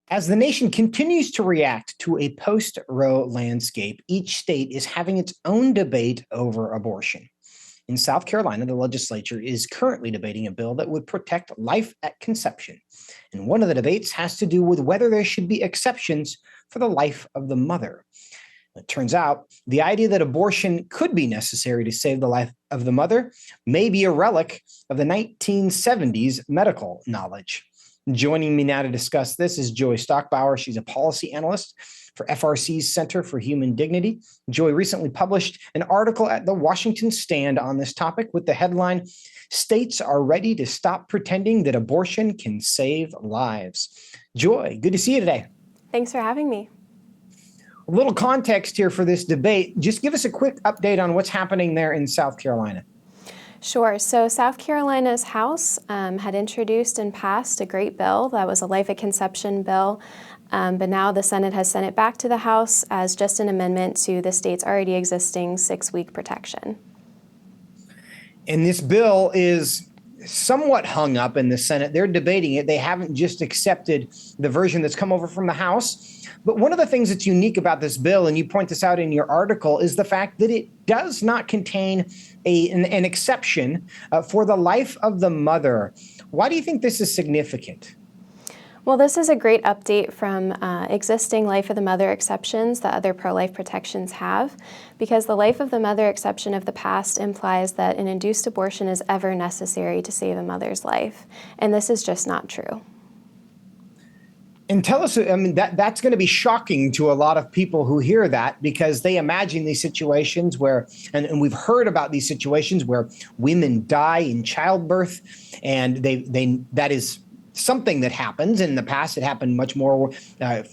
As the nation continues to react to a post-Roe landscape, each state is having its own debate over abortion. In South Carolina, the legislature is currently debating a bill that would protect life at conception. And one of the debates has to do with whether there should be exceptions for the life of the mother. It turns out the idea that abortion could be necessary to save the life of the mother may be a relic of the 1970s medical knowledge. Joining me now to discuss this is Joy Stockbauer. She's a policy analyst for FRC's Center for Human Dignity. Joy recently published an article at the Washington Stand on this topic with the headline, "States are ready to stop pretending that abortion can save lives." Joy, good to see you today. Thanks for having me. A little context here for this debate. Just give us a quick update on what's happening there in South Carolina. Sure. So South Carolina's House had introduced and passed a great bill that was a life at conception bill, but now the Senate has sent it back to the House as just an amendment to the state's already existing 6-week protection. And this bill is somewhat hung up in the Senate. They're debating it. They haven't just accepted the version that's come over from the House. But one of the things that's unique about this bill, and you point this out in your article, is the fact that it does not contain an exception for the life of the mother. Why do you think this is significant? Well, this is a great update from existing life of the mother exceptions that other pro-life protections have, because the life of the mother exception of the past implies that an induced abortion is ever necessary to save a mother's life, and this is just not true. And tell us, I mean, that's going to be shocking to a lot of people who hear that, because they imagine these situations where, and we've heard about these situations where women die in childbirth, and that is something that happens. In the past, it happened much more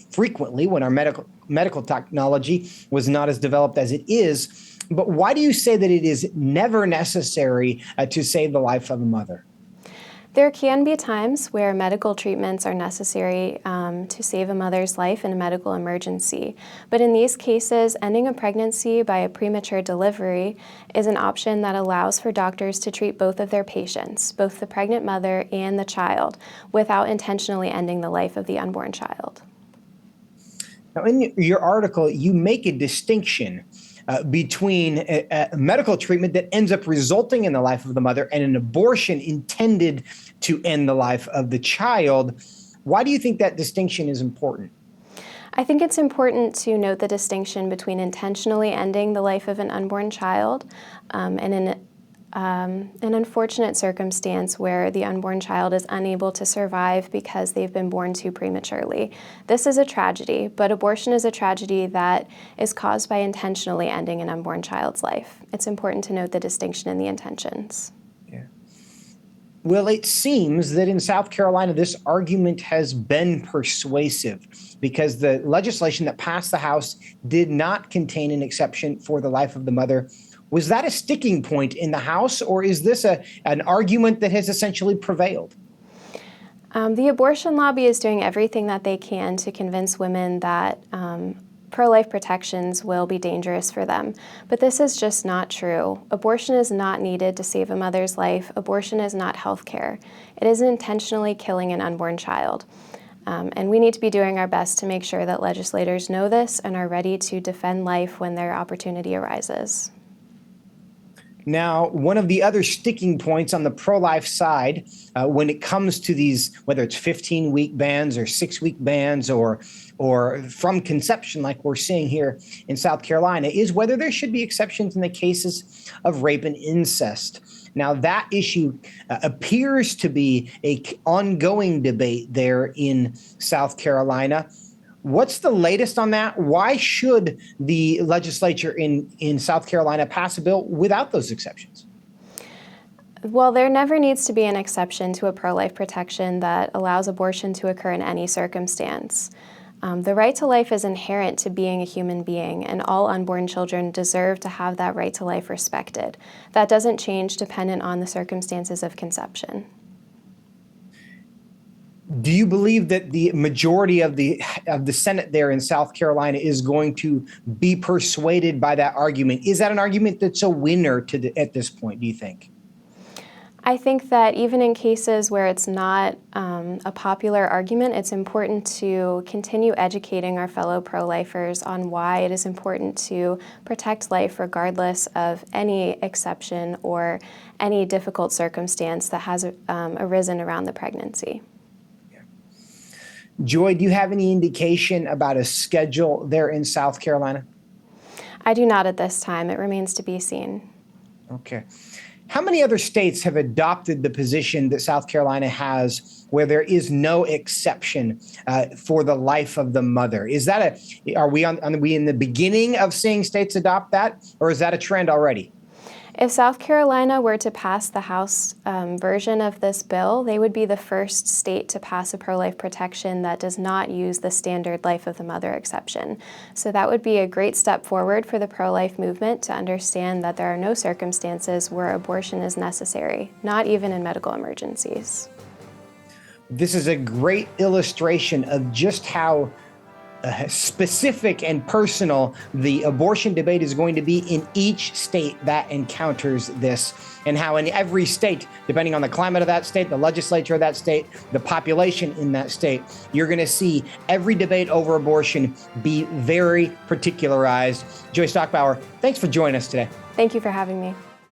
frequently when our medical technology was not as developed as it is. But why do you say that it is never necessary to save the life of a mother? There can be times where medical treatments are necessary to save a mother's life in a medical emergency. But in these cases, ending a pregnancy by a premature delivery is an option that allows for doctors to treat both of their patients, both the pregnant mother and the child, without intentionally ending the life of the unborn child. Now, in your article, you make a distinction between a medical treatment that ends up resulting in the life of the mother and an abortion intended to end the life of the child. Why do you think that distinction is important? I think it's important to note the distinction between intentionally ending the life of an unborn child and an unfortunate circumstance where the unborn child is unable to survive because they've been born too prematurely. This is a tragedy, but abortion is a tragedy that is caused by intentionally ending an unborn child's life. It's important to note the distinction in the intentions. Yeah. Well, it seems that in South Carolina, this argument has been persuasive because the legislation that passed the House did not contain an exception for the life of the mother. Was that a sticking point in the House, or is this an argument that has essentially prevailed? The abortion lobby is doing everything that they can to convince women that pro-life protections will be dangerous for them. But this is just not true. Abortion is not needed to save a mother's life. Abortion is not health care. It is intentionally killing an unborn child. And we need to be doing our best to make sure that legislators know this and are ready to defend life when their opportunity arises. Now, one of the other sticking points on the pro-life side, when it comes to these, whether it's 15-week bans or 6-week bans or from conception, like we're seeing here in South Carolina, is whether there should be exceptions in the cases of rape and incest. Now, that issue appears to be an ongoing debate there in South Carolina. What's the latest on that? Why should the legislature in South Carolina pass a bill without those exceptions? Well, there never needs to be an exception to a pro-life protection that allows abortion to occur in any circumstance. The right to life is inherent to being a human being, and all unborn children deserve to have that right to life respected. That doesn't change dependent on the circumstances of conception. Do you believe that the majority of the Senate there in South Carolina is going to be persuaded by that argument? Is that an argument that's a winner at this point, do you think? I think that even in cases where it's not a popular argument, it's important to continue educating our fellow pro-lifers on why it is important to protect life regardless of any exception or any difficult circumstance that has arisen around the pregnancy. Joy, do you have any indication about a schedule there in South Carolina? I do not at this time. It remains to be seen. Okay. How many other states have adopted the position that South Carolina has where there is no exception for the life of the mother? Is that are we in the beginning of seeing states adopt that, or is that a trend already? If South Carolina were to pass the House version of this bill, they would be the first state to pass a pro-life protection that does not use the standard life of the mother exception. So that would be a great step forward for the pro-life movement to understand that there are no circumstances where abortion is necessary, not even in medical emergencies. This is a great illustration of just how specific and personal the abortion debate is going to be in each state that encounters this, and how in every state, depending on the climate of that state, the legislature of that state, the population in that state, you're going to see every debate over abortion be very particularized. Joy Stockbauer, thanks for joining us today. Thank you for having me.